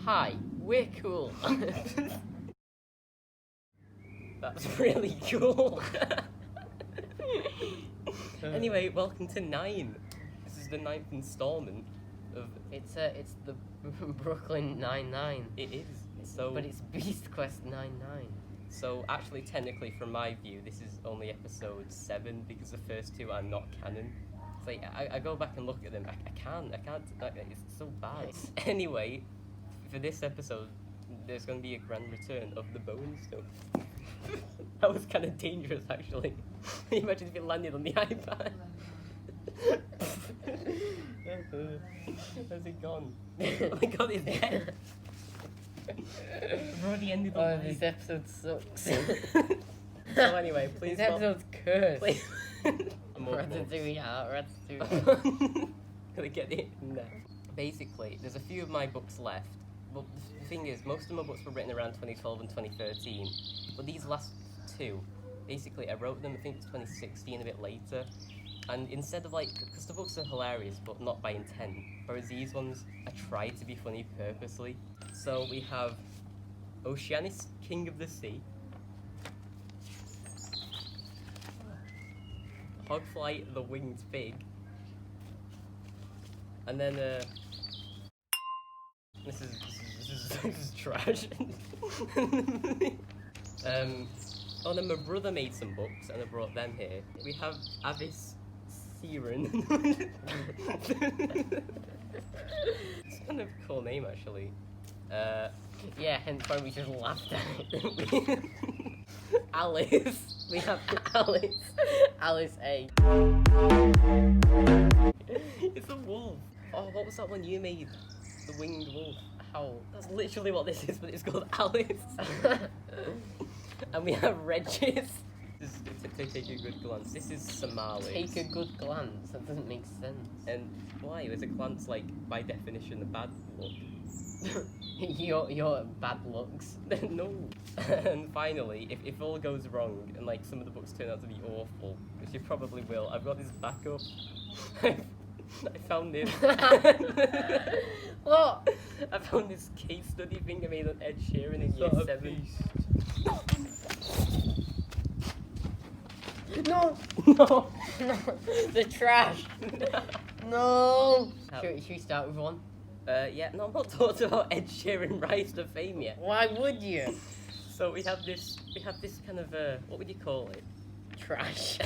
Hi, we're cool. That's really cool. Anyway, welcome to 9. This is the 9th installment of... It's the Brooklyn 99. It is. But it's Beast Quest 99. So actually, technically, from my view, this is only episode 7 because the first 2 are not canon. It's like, I go back and look at them, I can't, it's so bad. Anyway, for this episode, there's going to be a grand return of the bone stuff. That was kind of dangerous, actually. Imagine if it landed on the iPad. Where's it gone? Oh my god, it's dead. We've already ended the live. This episode sucks. So anyway, please. This episode's cursed. Ratatouille out, Ratatouille. Gonna get it now. Basically, there's a few of my books left. But the thing is, most of my books were written around 2012 and 2013. But these last 2, basically, I wrote them, I think it's 2016, a bit later. And instead of because the books are hilarious, but not by intent. Whereas these ones, I try to be funny purposely. So we have Oceana, King of the Sea. Hog Fly, the Winged Pig. And then, this is trash. Oh, then my brother made some books, and I brought them here. We have Avis Siren. It's kind of a cool name, actually. Yeah, hence why we just laughed at it. Alice. We have Alice. Alice A. It's a wolf. Oh, what was that one you made? The winged wolf. How? That's literally what this is, but it's called Alice. And we have Regis. Take a good glance. This is Somali. Take a good glance? That doesn't make sense. And why? Is a glance, by definition, a bad look? Your bad looks. No. And finally, if all goes wrong, and some of the books turn out to be awful, which it probably will, I've got this backup. I found this. What? I found this case study thing I made on Ed Sheeran in year 7. No! No! No! The trash! No! Should we start with one? Yeah, no, I'm not talking about Ed Sheeran Rise to Fame yet. Why would you? So we have this kind of, what would you call it? Trash.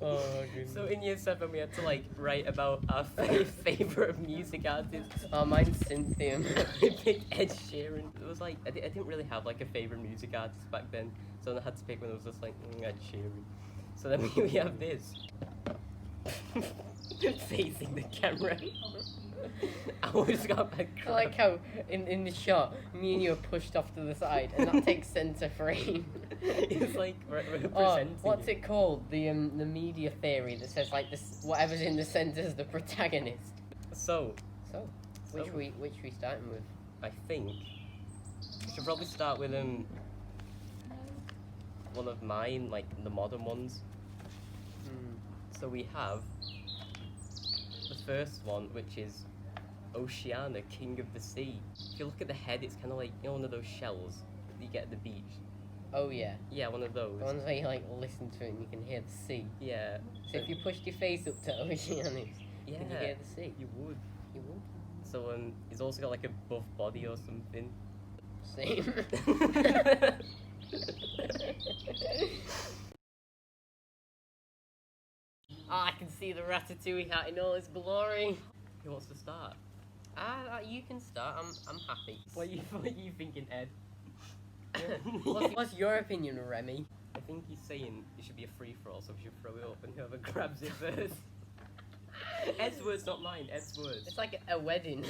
Oh, goodness. So in year 7 we had to write about our favourite music artists. Oh, mine's Cynthia. I picked Ed Sheeran. It was I didn't really have a favourite music artist back then, so I had to pick one that was just Ed Sheeran. So then we have this. Facing the camera. I always got back. I like how in the shot, me and you are pushed off to the side, and that takes centre frame. It's representing. Oh, what's it called? The media theory that says this whatever's in the centre is the protagonist. So which we starting with? I think we should probably start with one of mine, the modern ones. So we have the first one, which is Oceana, King of the Sea. If you look at the head, it's kind of one of those shells that you get at the beach. Oh yeah. Yeah, one of those. The ones where you listen to it and you can hear the sea. Yeah. So if you pushed your face up to Oceana, yeah, can you hear the sea? You would. You would. So he's also got a buff body or something. Same. I can see the Ratatouille hat in all its glory. Who wants to start? You can start. I'm happy. What are you thinking, Ed? What's your opinion, Remy? I think he's saying it should be a free-for-all, so we should throw it up and whoever grabs it first. Ed's words, not mine. Ed's words. It's like a wedding.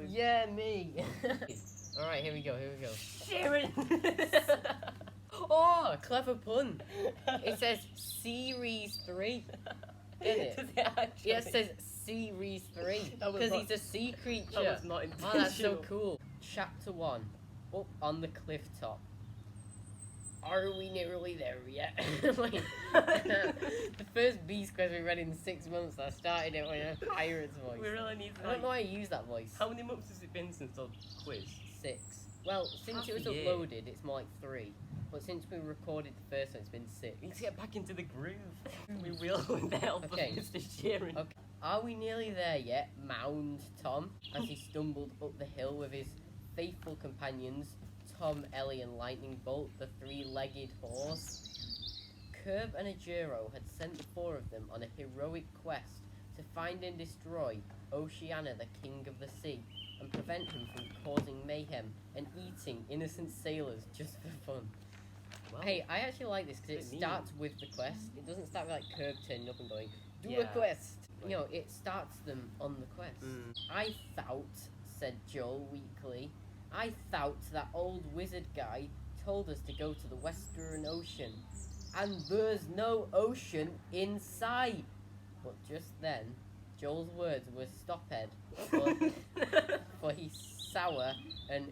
Yeah, me. Alright, here we go. Sharon! Oh, clever pun. It says Series 3. Get it? Does it actually? Yeah, it says Series 3. Because he's a sea creature. That was not intentional. Oh, that's so cool. Chapter 1. Up on the cliff top. Are we nearly there yet? Like, the first Beast Quest we read in 6 months, I started it with a pirate's voice. We really need to, I don't know why I use that voice. How many months has it been since the quiz? 6. Well, since Half it was a year. uploaded, it's more like 3. But since we recorded the first one, it's been 6. We need to get back into the groove. We will with the help Okay. of Mr. Sheeran. Okay. Are we nearly there yet? Moaned Tom as he stumbled up the hill with his faithful companions, Tom, Ellie, and Lightning Bolt, the 3-legged horse. Curb and Ajuro had sent the 4 of them on a heroic quest to find and destroy Oceana, the king of the sea, and prevent him from causing mayhem and eating innocent sailors just for fun. Well, Hey, I actually like this because it Bit starts with the quest. It doesn't start with like Curb turning up and going, do a Yeah. quest. You know, it starts them on the quest. I thought, said Joel weakly, I thought that old wizard guy told us to go to the Western Ocean. And there's no ocean in sight. But just then, Joel's words were stoppead, for he saw an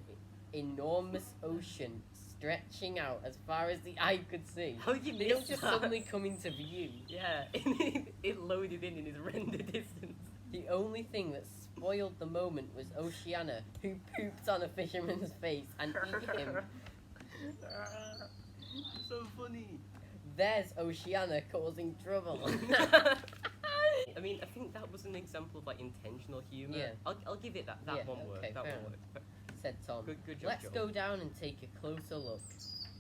enormous ocean stretching out as far as the eye could see. How did you They miss don't just that? suddenly come into view. Yeah, it loaded in his render distance. The only thing that spoiled the moment was Oceana, who pooped on a fisherman's face and ate him. So funny. There's Oceana causing trouble. I mean, I think that was an example of like intentional humour. Yeah. I'll give it that Yeah, one word. okay, That fair one enough. word. Said Tom. Good job, Let's Joel. go down and take a closer look.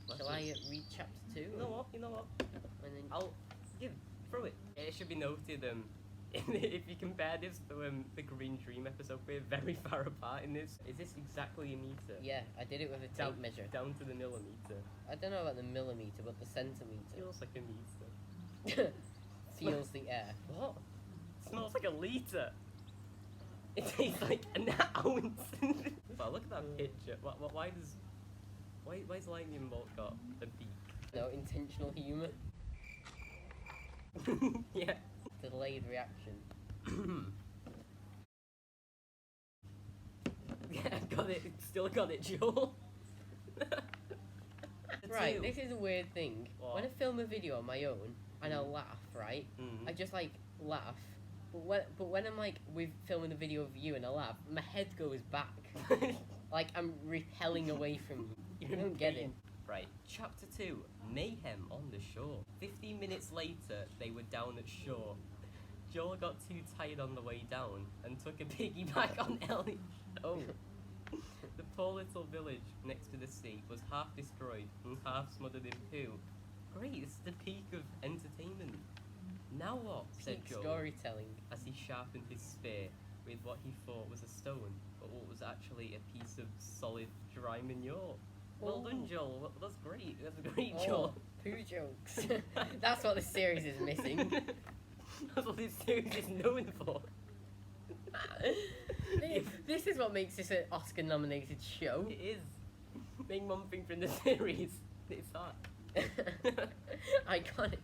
Let's Shall do I it. read chapter 2? You know what? And then I'll throw it. It should be noted, if you compare this to the Green Dream episode, we're very far apart in this. Is this exactly a meter? yeah, I did it with a tape measure. Down to the millimeter. I don't know about the millimeter, but the centimeter. Feels like a meter. Feels the air. What? It smells like a liter. It tastes like an ounce. Wow, look at that picture. Why is Lightning Bolt got a beak? No, intentional humour. Yeah. Delayed reaction. Yeah, got it. Still got it, Joel. Right, this is a weird thing. What? When I film a video on my own and I laugh, right? Mm. I just like laugh. But when I'm like with filming a video of you and I laugh, my head goes back. Like I'm repelling away from you. I don't get it. Right, chapter 2, Mayhem on the shore. 15 minutes later, they were down at shore. Joel got too tired on the way down and took a piggyback on Ellie. Oh. The poor little village next to the sea was half destroyed and half smothered in poo. Great, this is the peak of entertainment. Now what? Said Peak Joel, storytelling. as he sharpened his spear with what he thought was a stone, but what was actually a piece of solid dry manure. Well done, Joel. Well, that's great. That's great, Oh, Joel. poo jokes. That's what the series is missing. That's what this series is known for. This is what makes this an Oscar-nominated show. It is. Main one thing from the series. It's that. Iconic.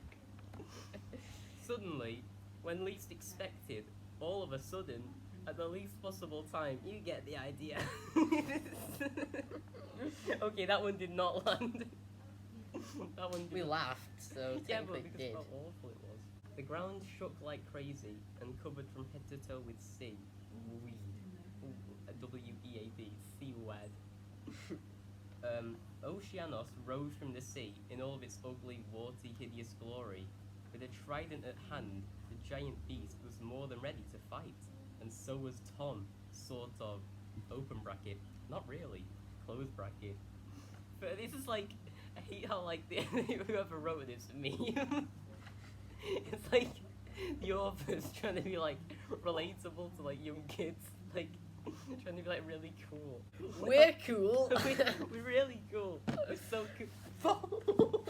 Suddenly, when least expected, all of a sudden, at the least possible time, you get the idea. Okay, that one did not land. That one did We not. laughed, so Yeah, technically but it because did. of how awful it was. The ground shook like crazy and covered from head to toe with sea. Weed. W-E-A-D. Sea-wed. Oceanos rose from the sea in all of its ugly, warty, hideous glory. With a trident at hand, the giant beast was more than ready to fight. And so was Tom, sort of. Open bracket. Not really. Close bracket. But this is like, I hate how like whoever wrote this meme. It's like the author's trying to be like relatable to like young kids, like trying to be like really cool. We're cool. We're really cool. We're so cool.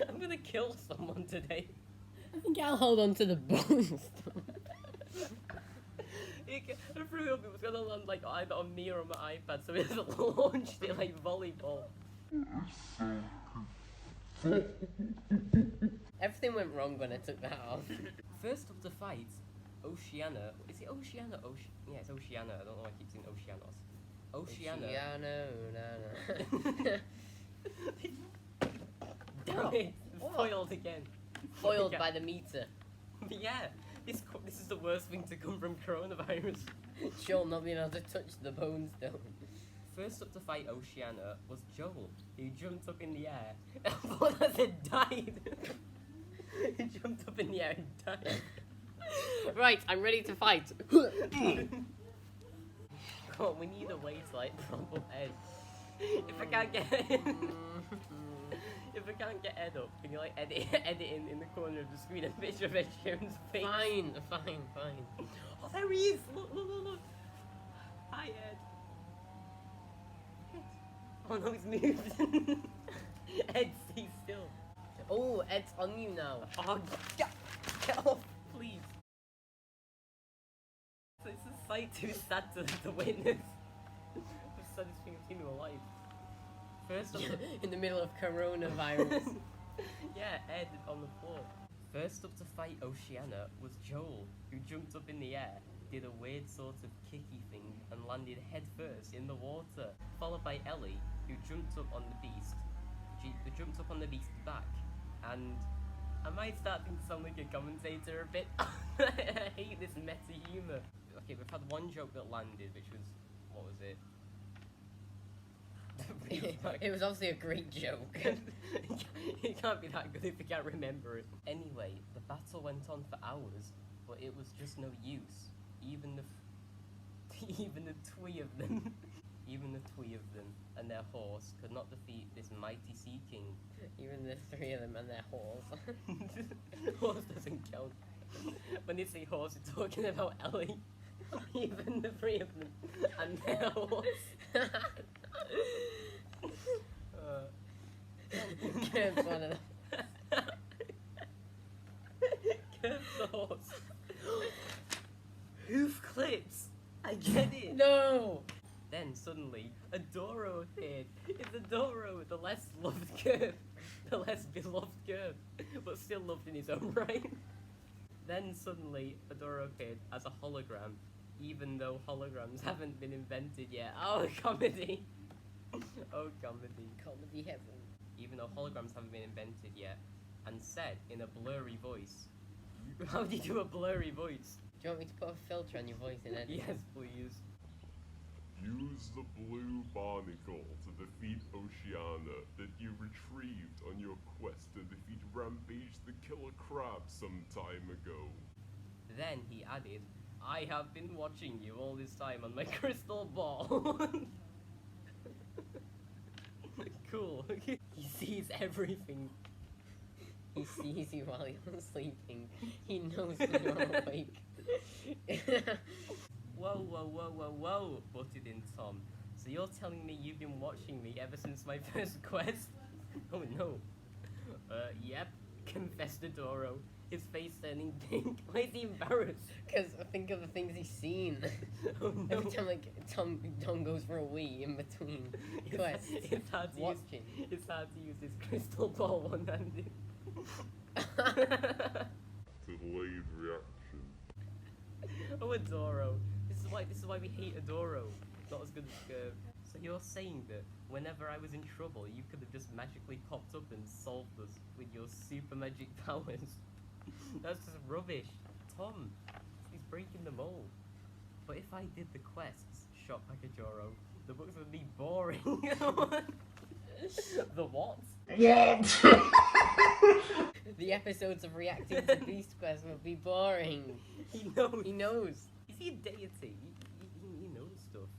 I'm gonna kill someone today. I think I'll hold on to the bones. I threw up, it was gonna land like either on me or on my iPad, so it just launched it like volleyball. Everything went wrong when I took that off. First up to fight, Oceana. Is it Oceana? Yeah, it's Oceana. I don't know why I keep saying Oceanos. Oceana. Damn it! Foiled again. Foiled by the meter. Yeah, this is the worst thing to come from coronavirus. Joel not being able to touch the bone stone. First up to fight Oceana was Joel, who jumped up in the air. I thought that said died. He jumped up in the air and died. Right, I'm ready to fight. Come on, we need a way to like prop up Ed. If I can't get if I can't get Ed up, can you like edit in the corner of the screen a picture of Ed Sheeran's face? Fine. Oh, there he is! Look! Hi, Ed. Oh no, he's moved. Ed, stay still. Oh, Ed's on you now. Oh, get off, please. It's a sight too sad to witness. The saddest thing I've seen in my life. First up, In the middle of coronavirus. yeah, Ed on the floor. First up to fight Oceana was Joel, who jumped up in the air, did a weird sort of kicky thing, and landed head first in the water. Followed by Ellie, who jumped up on the beast. She jumped up on the beast's back, and I might start to sound like a commentator a bit. I hate this meta humour. Okay, we've had one joke that landed, which was, what was it? It was obviously a great joke. It can't be that good if you can't remember it. Anyway, the battle went on for hours, but it was just no use. Even the twee of them, and their horse could not defeat this mighty sea king. Even the three of them and their horse. Horse doesn't count. When they say horse, you're talking about Ellie. Even the three of them and their horse. Curb's one of them. Curb's the horse. Hoof clips. I get it. No! Then suddenly, Adoro appeared. It's Adoro, the less loved Curb, the less beloved Curb, but still loved in his own right. Then suddenly, Adoro appeared as a hologram, even though holograms haven't been invented yet. Oh, comedy! Oh, comedy. Comedy heaven. Even though holograms haven't been invented yet, and said in a blurry voice. How do you do a blurry voice? Do you want me to put a filter on your voice in it? Yes, please. Use the blue barnacle to defeat Oceana that you retrieved on your quest to defeat Rampage the Killer Crab some time ago. Then he added, I have been watching you all this time on my crystal ball. Cool. He sees everything. He sees you while you're sleeping. He knows when you're awake. Whoa, butted in Tom. So you're telling me you've been watching me ever since my first quest? Oh no. Yep, confessed Adoro, his face turning pink. Why is he embarrassed? Because think of the things he's seen. Oh no. Every time like Tom goes for a wee in between quests. It's hard to watching. It's hard to use his crystal ball one-handed. Delayed reaction. Oh, Adoro. This is why we hate Adoro. Not as good as Curb. So you're saying that whenever I was in trouble, you could have just magically popped up and solved us with your super magic powers? That's just rubbish. Tom, he's breaking the mold. But if I did the quests, shot like a Joro, the books would be boring. The what? The episodes of reacting to Beast Quest will be boring. He knows. He knows. Is he a deity? He knows stuff.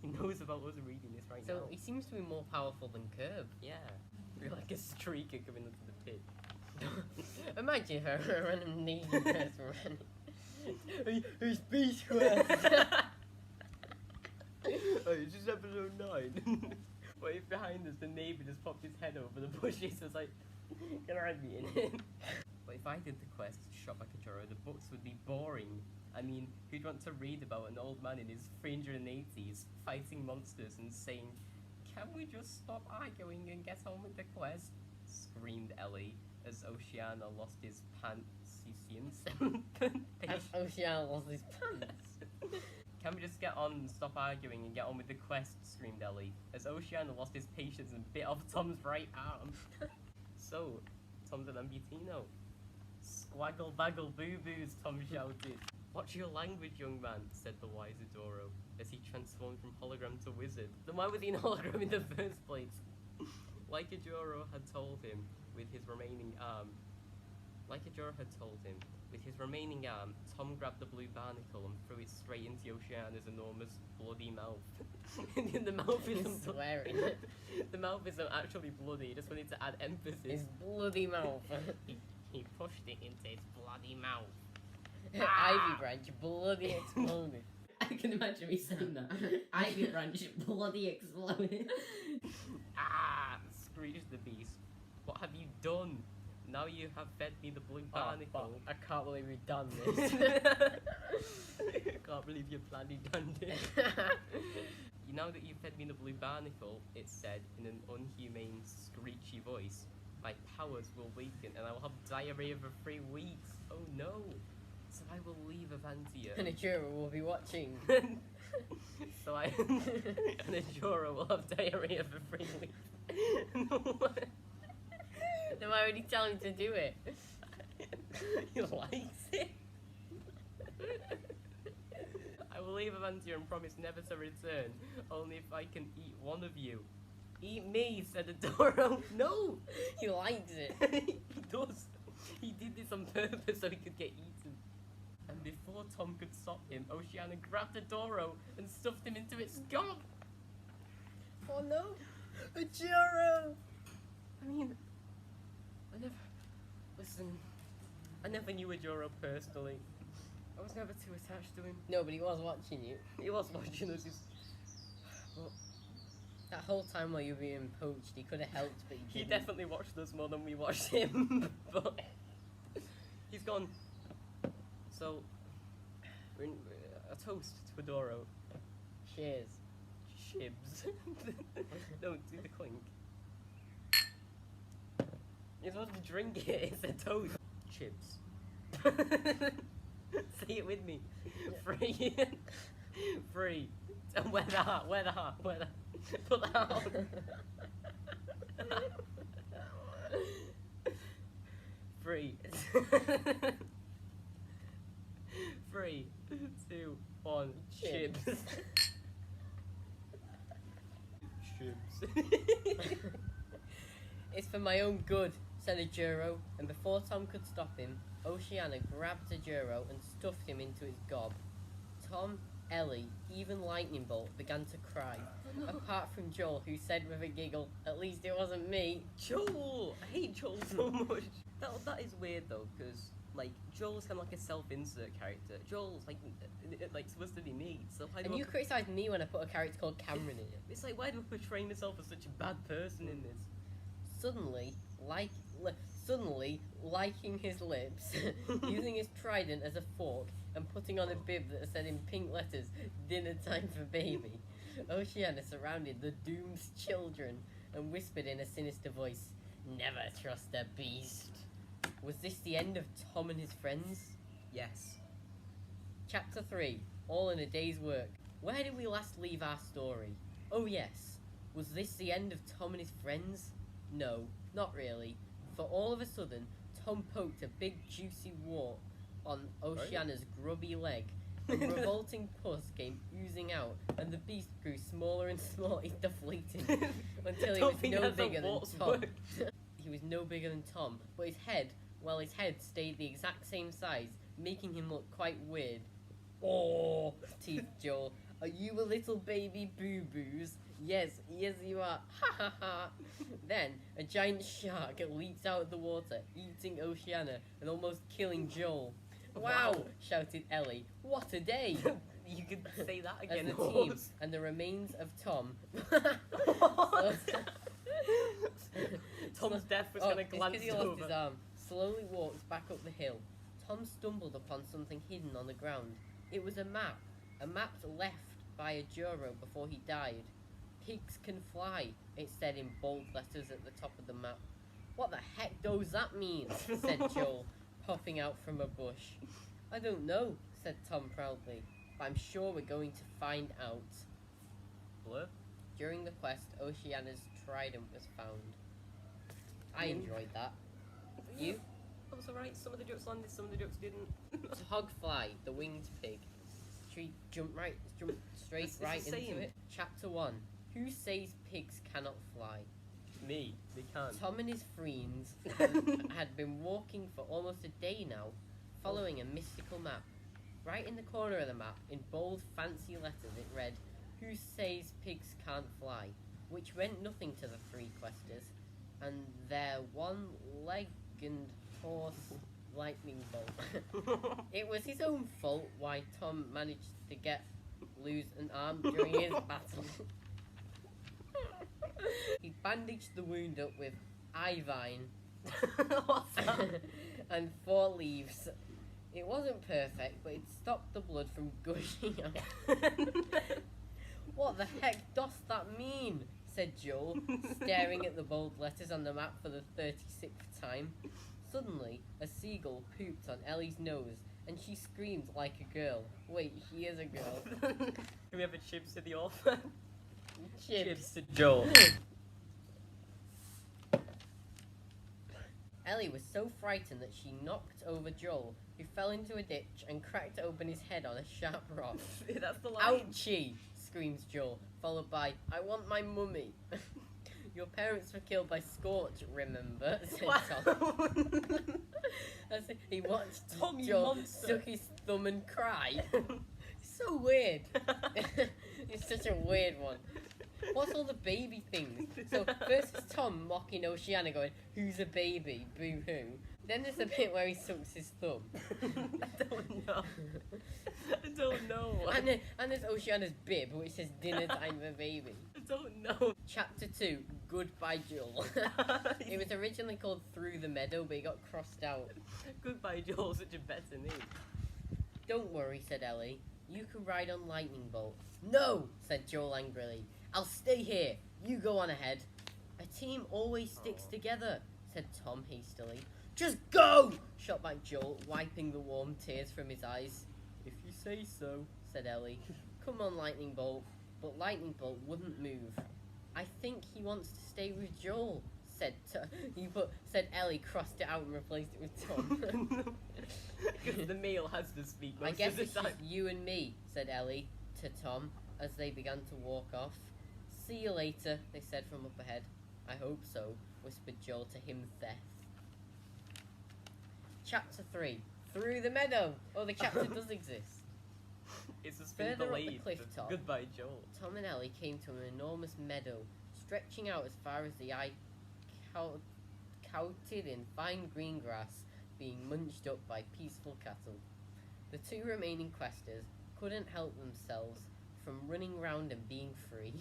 He knows about us reading this right now. So he seems to be more powerful than Curb. Yeah. We're like a streaker coming into the pit. Imagine if a random Navy person ran. Who's Beast Quest? Oh, it's just episode 9. What if behind us the neighbour just popped his head over the bushes and was like, can I ride me in? But if I did the quest, shot like a Joro, the books would be boring. I mean, who'd want to read about an old man in his 380s fighting monsters and saying, can we just stop arguing and get on with the quest? screamed Ellie as Oceana lost his pants. As Oceana lost his pants. Can we just get on and stop arguing and get on with the quest? Screamed Ellie as Oceana lost his patience and bit off Tom's right arm. So, Tom's an amputino. Squaggle baggle boo boos, Tom shouted. Watch your language, young man, said the wise Adoro as he transformed from hologram to wizard. Then why was he an hologram in the first place? Like Adoro had told him with his remaining arm, Tom grabbed the blue barnacle and threw it straight into Oceana's enormous bloody mouth. And the mouth isn't swearing. The mouth isn't actually bloody, he just wanted to add emphasis. His bloody mouth. He pushed it into his bloody mouth. Ivy branch bloody exploded. I can imagine me saying that. Ivy branch bloody exploded. Screeched the beast. What have you done? Now you have fed me the blue barnacle. I can't believe we've done this. I can't believe you bloody done it. Now that you've fed me the blue barnacle, it said in an unhumane, screechy voice, my powers will weaken and I will have diarrhea for 3 weeks. Oh no. So I will leave Avantia. And Ajura will be watching. And Ajura will have diarrhea for 3 weeks. Then why would he tell him to do it? He likes it. I will leave Avantia and promise never to return, only if I can eat one of you. Eat me, said Adoro. No! He likes it. He does. He did this on purpose so he could get eaten. And before Tom could stop him, Oceana grabbed Adoro and stuffed him into its gob. Oh no! Ajura! I mean, I never knew Adoro personally. I was never too attached to him. No, but he was watching you. He was watching us. But That whole time while you were being poached, he could have helped, but he he didn't. definitely watched us more than we watched him. But he's gone. So, we're in, a toast to Adoro. Cheers. Chibs. Don't do the clink. You're supposed to drink it. It's a toast. Chibs. Say it with me. Free. Free. And wear the heart. Wear the heart. Wear the. Put the heart on. Free. 3, 2, 1. Chibs. Chibs. It's for my own good, said Ajuro, and before Tom could stop him, Oceana grabbed Ajuro and stuffed him into his gob. Tom, Ellie, even Lightning Bolt began to cry, apart from Joel, who said with a giggle, "At least it wasn't me." Joel! I hate Joel so much. That is weird though, because like Joel's kind of like a self-insert character. Joel's like supposed to be me. So why do And I you criticised me when I put a character called Cameron in it. It's like, why do I portray myself as such a bad person in this? Suddenly, liking his lips, using his trident as a fork, and putting on a bib that said in pink letters, "Dinner time for baby," Oceana surrounded the doomed children and whispered in a sinister voice, "Never trust a beast." Was this the end of Tom and his friends? Yes. Chapter 3, all in a day's work. Where did we last leave our story? Oh yes, was this the end of Tom and his friends? No, not really. For all of a sudden, Tom poked a big juicy wart on Oceana's grubby leg, and revolting pus came oozing out, and the beast grew smaller and smaller, deflating, until he was no bigger than Tom. He was no bigger than Tom, but his head stayed the exact same size, making him look quite weird. Oh, teased Joel. Are you a little baby boo-boos? Yes, you are. Ha ha ha. Then, a giant shark leaps out of the water, eating Oceana and almost killing Joel. Wow, shouted Ellie. What a day. You could say that As again. the team and the remains of Tom. Tom's death was gonna glance he lost over. his arm. Slowly walked back up the hill. Tom stumbled upon something hidden on the ground. It was a map left by a Juro before he died. "Pigs can fly," it said in bold letters at the top of the map. What the heck does that mean? Said Joel, popping out from a bush. I don't know, said Tom proudly, but I'm sure we're going to find out. Blur? During the quest, Oceana's trident was found. I enjoyed that. You? That was alright. Some of the jokes landed, some of the jokes didn't. Hogfly, the winged pig. Should we jump straight It's right the into same. it? Chapter 1. Who says pigs cannot fly? Me. They can't. Tom and his friends had been walking for almost a day now, following a mystical map. Right in the corner of the map, in bold, fancy letters, it read, Who says pigs can't fly? Which meant nothing to the three questers, and their one-legged horse lightning bolt. It was his own fault why Tom managed to lose an arm during his battle. He bandaged the wound up with ivine What's that? and 4 leaves. It wasn't perfect, but it stopped the blood from gushing out. What the heck does that mean? Said Joel, staring at the bold letters on the map for the 36th time. Suddenly, a seagull pooped on Ellie's nose, and she screamed like a girl. Wait, she is a girl. Can we have a chibs to the author? Chibs. to Joel. Ellie was so frightened that she knocked over Joel, who fell into a ditch and cracked open his head on a sharp rock. That's the line. Ouchie! Screams Joel, followed by, I want my mummy. Your parents were killed by Scorch, remember? Said Tom. As he watched Tom, you Joel monster. suck his thumb and cry. So weird. It's such a weird one. What's all the baby things? So first it's Tom mocking Oceana going, who's a baby? Boo-hoo. Then there's a bit where he sucks his thumb. I don't know. I don't know. And there's Oceana's bib, which says dinner time for baby. I don't know. Chapter 2, Goodbye Joel. It was originally called Through the Meadow, but it got crossed out. Goodbye, Joel. Such a better name. Don't worry, said Ellie. You can ride on Lightning Bolt. No, said Joel angrily. I'll stay here. You go on ahead. A team always sticks together, said Tom hastily. Just go! Shot back Joel, wiping the warm tears from his eyes. If you say so, said Ellie. Come on, Lightning Bolt. But Lightning Bolt wouldn't move. I think he wants to stay with Joel, said Ellie, crossed it out and replaced it with Tom. Because the male has to speak most I guess of the it's time. just you and me, said Ellie to Tom as they began to walk off. See you later, they said from up ahead. I hope so, whispered Joel to him Theth. Chapter 3, Through the Meadow. Oh, the chapter does exist. It's just been Further up the delayed. cliff but top. Goodbye, Joel. Tom and Ellie came to an enormous meadow, stretching out as far as the eye coated in fine green grass, being munched up by peaceful cattle. The 2 remaining questers couldn't help themselves from running round and being free.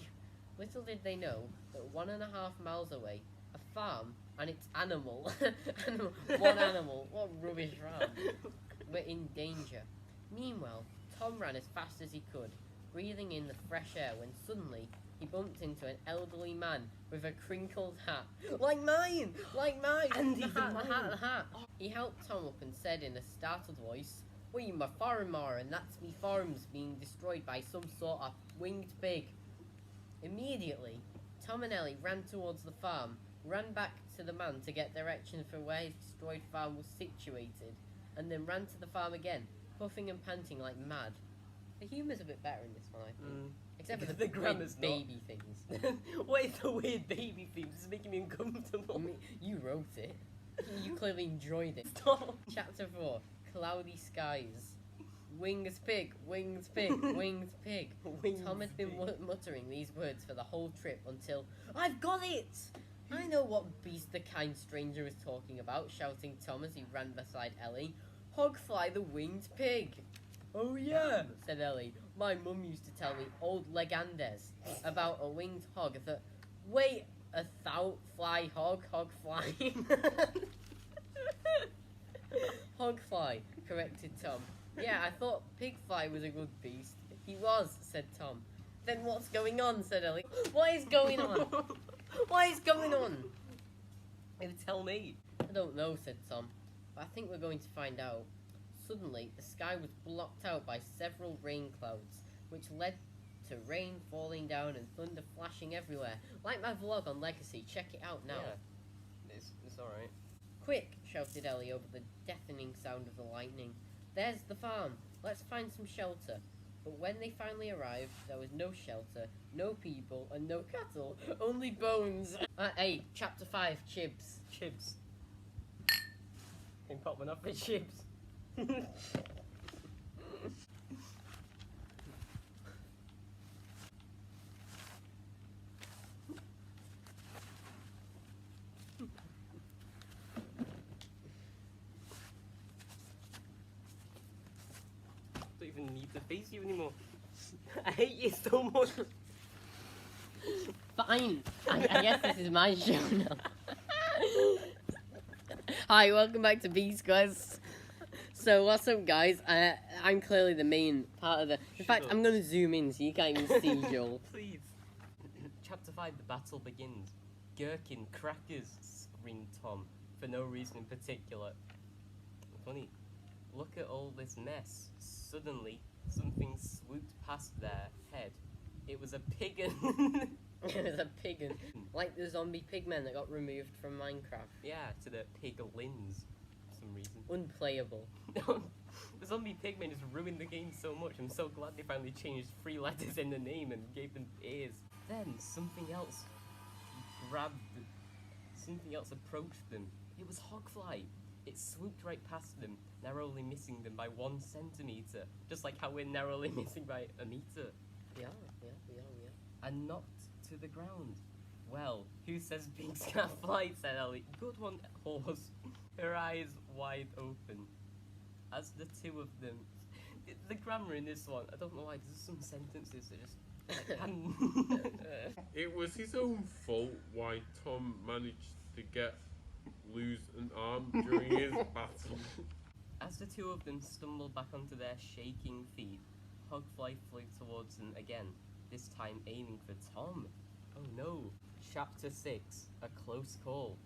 Little did they know that 1.5 miles away, a farm and its animal, one animal, what rubbish farm, were in danger. Meanwhile, Tom ran as fast as he could, breathing in the fresh air when suddenly he bumped into an elderly man with a crinkled hat. Like mine! Like mine! And the even hat, the hat, mine. the hat. He helped Tom up and said in a startled voice, "We my farmer, and that's me farm's being destroyed by some sort of winged pig." Immediately, Tom and Ellie ran towards the farm, ran back to the man to get directions for where his destroyed farm was situated, and then ran to the farm again, puffing and panting like mad. The humour's a bit better in this one, I think. Except for the, The grammar's weird baby things. What is the weird baby theme? It's making me uncomfortable. You wrote it. You clearly enjoyed it. Stop. Chapter 4, Cloudy Skies. Wings pig, wings pig, wings pig. Wings Tom had been pig. muttering these words for the whole trip until, I've got it! I know what beast the kind stranger was talking about, shouting Tom as he ran beside Ellie. Hogfly the winged pig. Oh yeah, said Ellie. My mum used to tell me old legendas about a winged hog that, wait, a thou fly hog fly. Hogfly, corrected Tom. Yeah, I thought Pigfly was a good beast. He was, said Tom. Then what's going on, said Ellie. What is going on? What is going on? Maybe tell me. I don't know, said Tom, but I think we're going to find out. Suddenly, the sky was blocked out by several rain clouds, which led to rain falling down and thunder flashing everywhere. Like my vlog on Legacy, check it out now. Yeah. It's alright. Quick, shouted Ellie over the deafening sound of the lightning. There's the farm. Let's find some shelter. But when they finally arrived, there was no shelter, no people, and no cattle. Only bones. Hey, chapter 5, chibs. Chibs. Can pop one off with chibs. Don't even need to face you anymore. I hate you so much. Fine. I guess this is my show now. Hi, welcome back to Beast Quest. So, what's up, guys? I'm clearly the main part of the... In fact, up. I'm going to zoom in so you can't even see Joel. Please. Chapter 5, the battle begins. Gherkin, crackers, screamed Tom, for no reason in particular. Funny. Look at all this mess. Suddenly, something swooped past their head. It was a pigeon. It was a pigeon. Like the zombie pigmen that got removed from Minecraft. Yeah, to the piglins for some reason. Unplayable. The zombie pigmen just ruined the game so much. I'm so glad they finally changed 3 letters in the name and gave them ears. Then something else approached them. It was Hogfly. It swooped right past them, narrowly missing them by 1 centimetre. Just like how we're narrowly missing by a metre. Yeah. And knocked to the ground. Well, who says pigs can't fly, said Ellie. Good one, horse. Her eyes wide open. As the two of them... The grammar in this one, I don't know why, there's some sentences that just... It was his own fault why Tom managed to lose an arm during his battle. As the two of them stumbled back onto their shaking feet, Hogfly flew towards them again, this time aiming for Tom. Oh no. Chapter 6, a close call.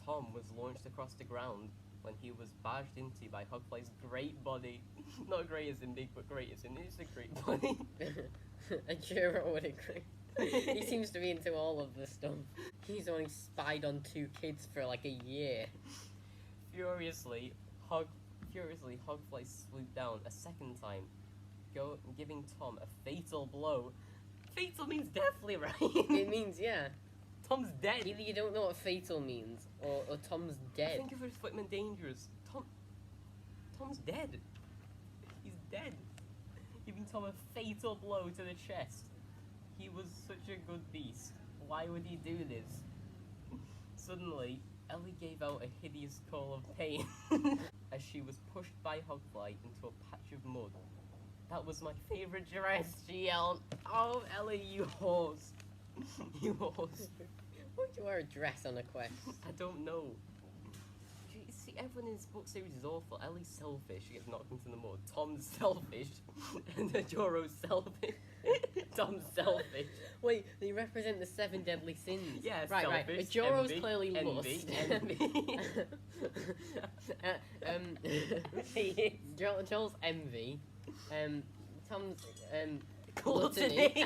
Tom was launched across the ground when he was barged into by Hogfly's great body. Not great as in big, but great as in it's a great body. A Juro would agree. He seems to be into all of this stuff. He's only spied on 2 kids for like a year. Furiously, Hogfly swooped down a second time, giving Tom a fatal blow. Fatal means deathly, right? It means, yeah. Tom's dead. Either you don't know what fatal means, or Tom's dead. Think of it as Footman dangerous. Tom's dead. He's dead. Giving Tom a fatal blow to the chest. He was such a good beast. Why would he do this? Suddenly, Ellie gave out a hideous call of pain as she was pushed by Hogfly into a patch of mud. That was my favourite dress, she yelled. Oh, Ellie, you horse. You horse. Why would you wear a dress on a quest? I don't know. You see, everyone in this book series is awful. Ellie's selfish, she gets knocked into the mud. Tom's selfish, and Joro's selfish. Tom's selfish. Wait, they represent the 7 deadly sins. Yeah, right. selfish, But Joro's envy, clearly envy, envy. Joel's envy. Tom's Gluttony.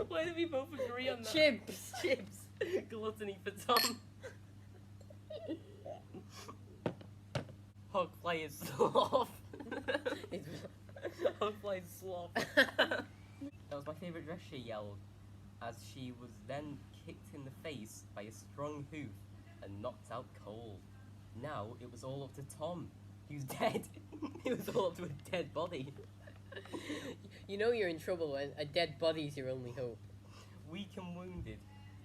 Why did we both agree on that? Chibs. Chibs. Gluttony for Tom. Hogfly is sloth. Hogfly is sloth. That was my favourite dress, she yelled, as she was then kicked in the face by a strong hoof and knocked out cold. Now it was all up to Tom. He was dead. It was all up to a dead body. You know you're in trouble when a dead body's your only hope. Weak and wounded,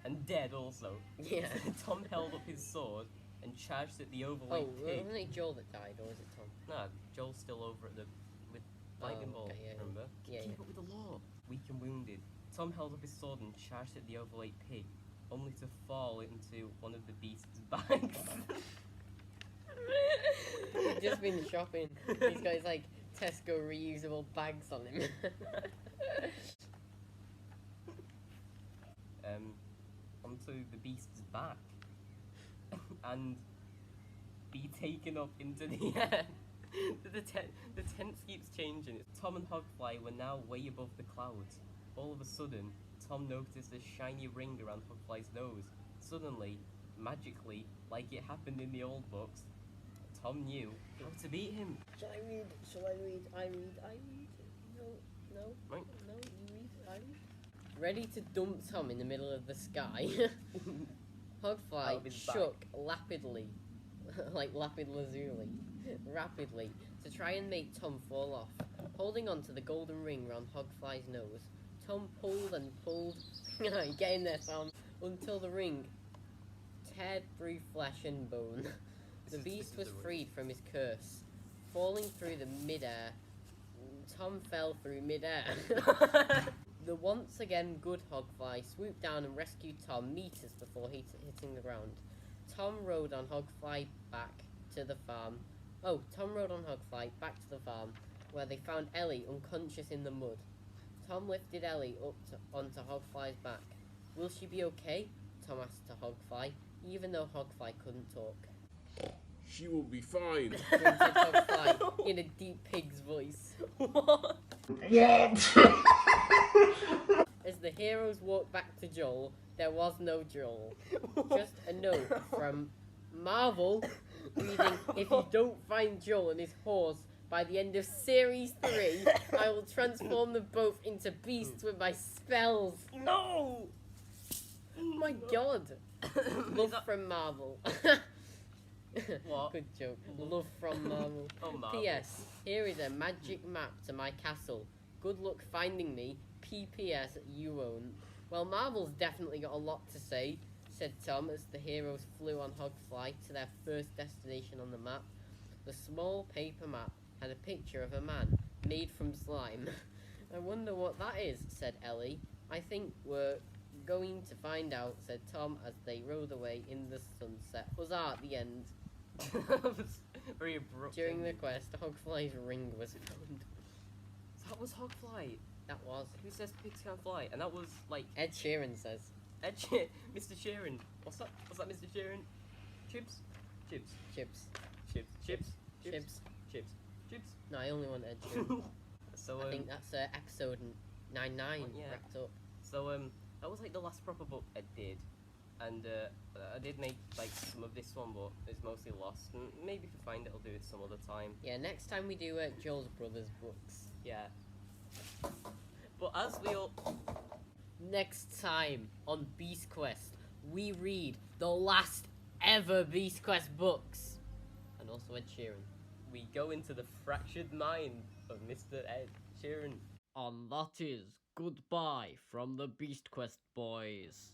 and dead also. Yeah. Tom held up his sword and charged at the overweight pig. Wasn't it Joel that died, or was it Tom? Nah, Joel's still over at with lightning bolt. Okay, yeah, remember? yeah. Keep up with the law. Weak and wounded, Tom held up his sword and charged at the overweight pig, only to fall into one of the beast's bags. He's just been shopping. He's got his like Tesco reusable bags on him. onto the beast's back and be taken up into the air. The tense keeps changing. Tom and Hogfly were now way above the clouds. All of a sudden, Tom noticed a shiny ring around Hogfly's nose. Suddenly, magically, like it happened in the old books, Tom knew how to beat him. Shall I read? Shall I read? I read. No. Right. No, you read. I read. Ready to dump Tom in the middle of the sky, Out Hogfly of his shook rapidly, like lapid lazuli, rapidly, to try and make Tom fall off. Holding on to the golden ring round Hogfly's nose, Tom pulled and pulled, get in there, Tom, until the ring teared through flesh and bone. The beast was freed from his curse. Falling through the mid-air, Tom fell through mid-air. The once again good Hogfly swooped down and rescued Tom meters before hitting the ground. Tom rode on Hogfly back to the farm. Tom rode on Hogfly back to the farm, where they found Ellie unconscious in the mud. Tom lifted Ellie up onto Hogfly's back. Will she be okay? Tom asked to Hogfly, even though Hogfly couldn't talk. She will be fine. Grunted Hogfly in a deep pig's voice. What? As the heroes walked back to Joel, there was no Joel. Just a note from Marvel reading, "If you don't find Joel and his horse by the end of Series 3, I will transform them both into beasts with my spells." No! Oh my god. Love from Marvel. What? Good joke. Love from Marvel. Oh, Marvel. P.S. Here is a magic map to my castle. Good luck finding me. P.P.S. You won't. Well, Marvel's definitely got a lot to say, said Tom as the heroes flew on Hogfly to their first destination on the map. The small paper map had a picture of a man made from slime. I wonder what that is, said Ellie. I think we're going to find out, said Tom as they rode away in the sunset. Huzzah at the end. That was very abrupt. During the quest, Hogfly's ring was found. That was Hogfly. That was. Who says pigs can't fly? And that was like Ed Sheeran says. Mr. Sheeran. What's that? What's that, Mr. Sheeran? Chibs? Chibs. Chips. Chips. Chips. Chips. Chips. Chips. No, I only want Ed Sheeran. So I think that's episode 99 yeah. wrapped up. So that was like the last proper book Ed did, and I did make like some of this one, but it's mostly lost. And maybe if I find it, I'll do it some other time. Yeah, next time we do Joel's Brothers books. Yeah. But as we all Next time on Beast Quest, we read the last ever Beast Quest books. And also Ed Sheeran. we go into the fractured mind of Mr. Ed Sheeran. And that is goodbye from the Beast Quest boys.